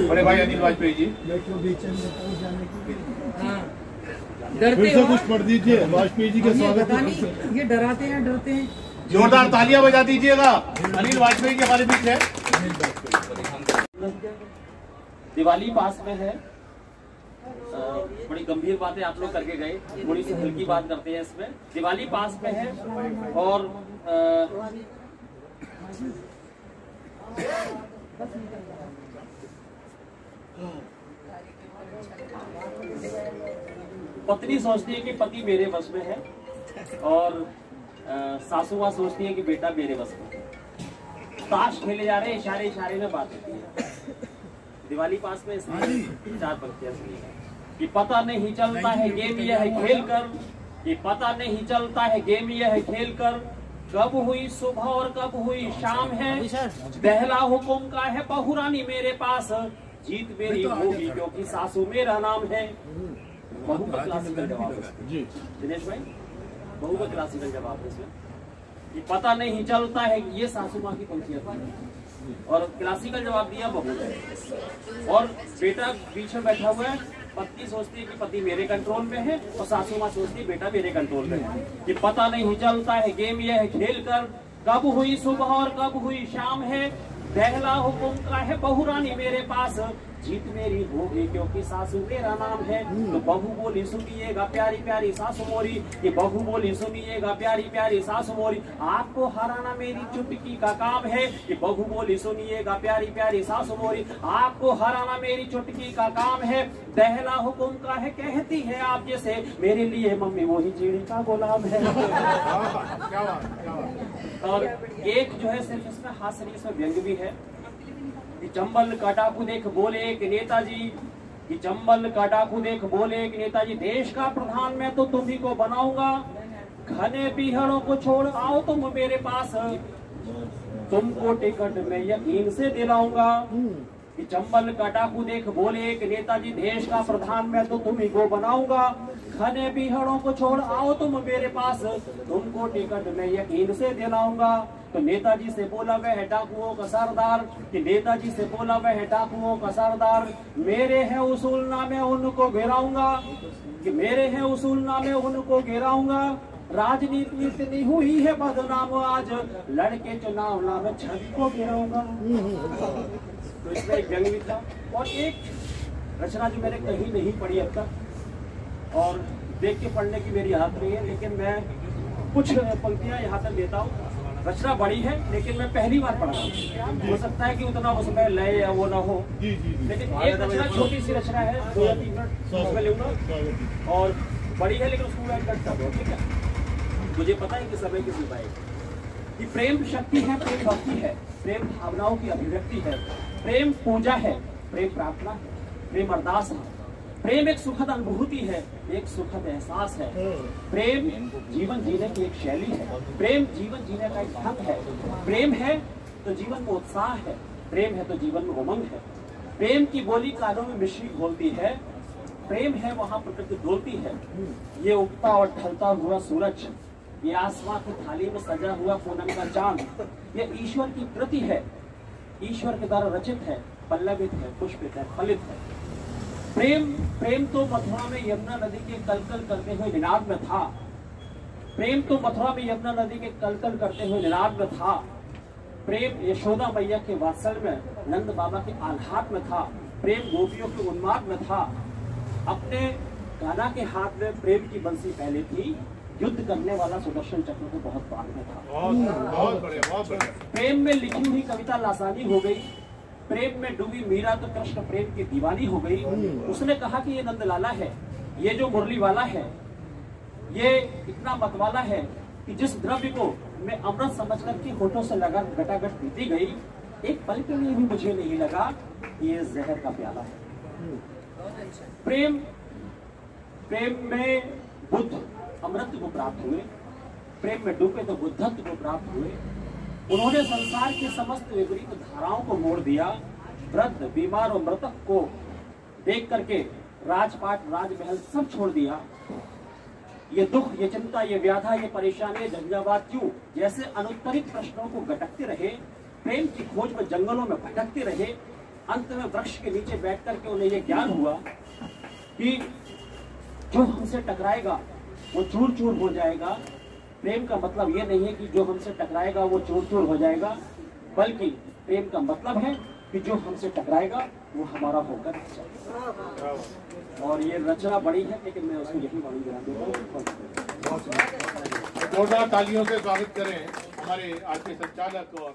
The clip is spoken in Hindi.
बड़े भाई अनिल वाजपेयी जी। डरते हो कुछ पढ़ दीजिए वाजपेयी जी के स्वागत में। ये डराते हैं डरते हैं। जोरदार तालियां बजा दीजिएगा अनिल वाजपेयी के हमारे बीच है। दिवाली पास में है, बड़ी गंभीर बातें आप लोग करके गए, थोड़ी सी हल्की बात करते हैं इसमें। दिवाली पास में है और पत्नी सोचती है कि पति मेरे वश में है और सासू माँ सोचती है कि बेटा मेरे वश में है। ताश खेले जा रहे हैं, इशारे इशारे में बात होती है। दिवाली पास में इसलिए 4 पंक्तियां सुनी है कि पता नहीं चलता है गेम यह है खेल कर, कि पता नहीं चलता है गेम यह है खेल कर, कब हुई सुबह और कब हुई शाम है, पहला हुक्म का है बहुरानी मेरे पास, जीत मेरी होगी क्योंकि सासू मेरा नाम है। बहू का क्लासिकल जवाब है दिनेश भाई, बहू का क्लासिकल जवाब है इसमें कि पता नहीं चलता है, ये सासू माँ की पंक्तियां और क्लासिकल जवाब दिया बहू ने। और बेटा बीच में बैठा हुआ है, पत्नी सोचती है कि पति मेरे कंट्रोल में है और सासू माँ सोचती है बेटा मेरे कंट्रोल में है। कि पता नहीं चलता है गेम यह है खेल कर, कब हुई सुबह और कब हुई शाम है, पहला हुक्म का है बहुरानी मेरे पास, जीत मेरी होगी क्योंकि सासू मेरा नाम है। तो बहू बोली सुनिएगा प्यारी प्यारी सासू मोरी, ये बहू बोली सुनिएगा प्यारी प्यारी सासू मोरी, आपको हराना मेरी चुटकी का काम है। ये बहू बोली सुनिएगा प्यारी प्यारी सासू मोरी, आपको हराना मेरी चुटकी का काम है। पहला हुक्म का है कहती है आप जैसे, मेरे लिए मम्मी वही चिड़ी का गुलाम है। और एक जो है सिर्फ इसमें हास्य नहीं, इसमें व्यंग भी है कि चंबल का डाकू देख बोले एक नेताजी, कि चंबल का डाकू देख बोले एक नेताजी, देश का प्रधान मैं तो तुम्ही को बनाऊंगा, घने पीहड़ों को छोड़ आओ तुम मेरे पास, तुमको टिकट मैं यकीन से दिलाऊंगा। कि चंबल का डाकू देख बोले एक नेताजी, देश का प्रधान मैं तो तुम्ही को बनाऊंगा, घने पीहड़ों को छोड़ आओ तुम मेरे पास, तुमको टिकट मैं यकीन से दिलाऊंगा। तो नेताजी से बोला वह डाकुओं का सरदार, कि नेताजी से बोला वह डाकुओं का सरदार, मेरे हैं उसूल ना मैं उनको गिराऊंगा, कि मेरे हैं उसूल ना मैं उनको गिराऊंगा, राजनीति इतनी हुई है बदनाम आज, लड़के चुनाव ना मैं छवि को गिराऊंगा। तो इसमें एक व्यंग भी था और एक रचना जो मैंने कहीं नहीं पढ़ी अब तक और देख के पढ़ने की मेरी आदत नहीं है, लेकिन मैं कुछ पंक्तियां यहाँ तक देता हूँ। रचना बड़ी है लेकिन मैं पहली बार पढ़ रहा हूँ, हो सकता है कि उतना उसमें लय या वो ना हो, लेकिन एक रचना छोटी सी रचना है, 2 या 3 मिनट उसमें लूंगा, और बड़ी है लेकिन उसको मैं कट कर दूँ, ठीक है। मुझे पता है कि समय की सीमा है कि प्रेम शक्ति है, प्रेम भक्ति है, प्रेम भावनाओं की अभिव्यक्ति है, प्रेम पूजा है, प्रेम प्रार्थना है, प्रेम अरदास है, प्रेम एक सुखद अनुभूति है, एक सुखद एहसास है, प्रेम जीवन जीने की एक शैली है, प्रेम जीवन जीने का एक ढंग है, प्रेम है तो जीवन में उत्साह है, प्रेम है तो जीवन में उमंग है, प्रेम की बोली कानों में मिश्री घोलती है, प्रेम है वहाँ प्रकृति डोलती है, ये उगता और ढलता हुआ सूरज, ये आसमां की थाली में सजा हुआ पूनम का चांद, ये ईश्वर की कृति है, ईश्वर के द्वारा रचित है, पल्लवित है, पुष्पित है, फलित है। प्रेम तो मथुरा में यमुना नदी के कलकल करते हुए निनाद में था, प्रेम तो मथुरा में यमुना नदी के कलकल करते हुए निनाद में था, प्रेम यशोदा मैया के वात्सल्य में नंद बाबा के आह्लाद में था, प्रेम गोपियों के उन्माद में था, अपने कान्हा के हाथ में प्रेम की बंसी पहले थी, युद्ध करने वाला सुदर्शन चक्र को बहुत बाद में था। प्रेम में लिखी हुई कविता लासानी हो गई, प्रेम में डूबी मीरा तो कृष्ण प्रेम की दीवानी हो गई। उसने कहा कि ये नंदलाला है, ये जो मुरली वाला है, ये इतना मतवाला है कि जिस द्रव्य को मैं अमृत समझकर के होठों से लगा गटागट पीती गई, एक पल के लिए भी मुझे नहीं लगा कि ये जहर का प्याला है। प्रेम में बुद्ध अमृत को प्राप्त हुए, प्रेम में डूबे तो बुद्धत्व को प्राप्त हुए। उन्होंने संसार के समस्त विपरीत धाराओं को मोड़ दिया, वृद्ध बीमार और मृतक को देख करके राजपाट राजमहल सब छोड़ दिया। ये दुख, ये चिंता, ये व्याधा, ये परेशानी, झंझावात क्यों जैसे अनुत्तरित प्रश्नों को गटकते रहे, प्रेम की खोज में जंगलों में भटकते रहे, अंत में वृक्ष के नीचे बैठ करके उन्हें यह ज्ञान हुआ कि जो हमसे टकराएगा वो चूर चूर हो जाएगा। प्रेम का मतलब ये नहीं है कि जो हमसे टकराएगा वो चूर चूर हो जाएगा, बल्कि प्रेम का मतलब है कि जो हमसे टकराएगा वो हमारा होकर जाएगा। और ये रचना बड़ी है, लेकिन मैं उसको यही वाणी गिरा देता हूँ। जोरदार तालियों से स्वागत करें हमारे आज के संचालक और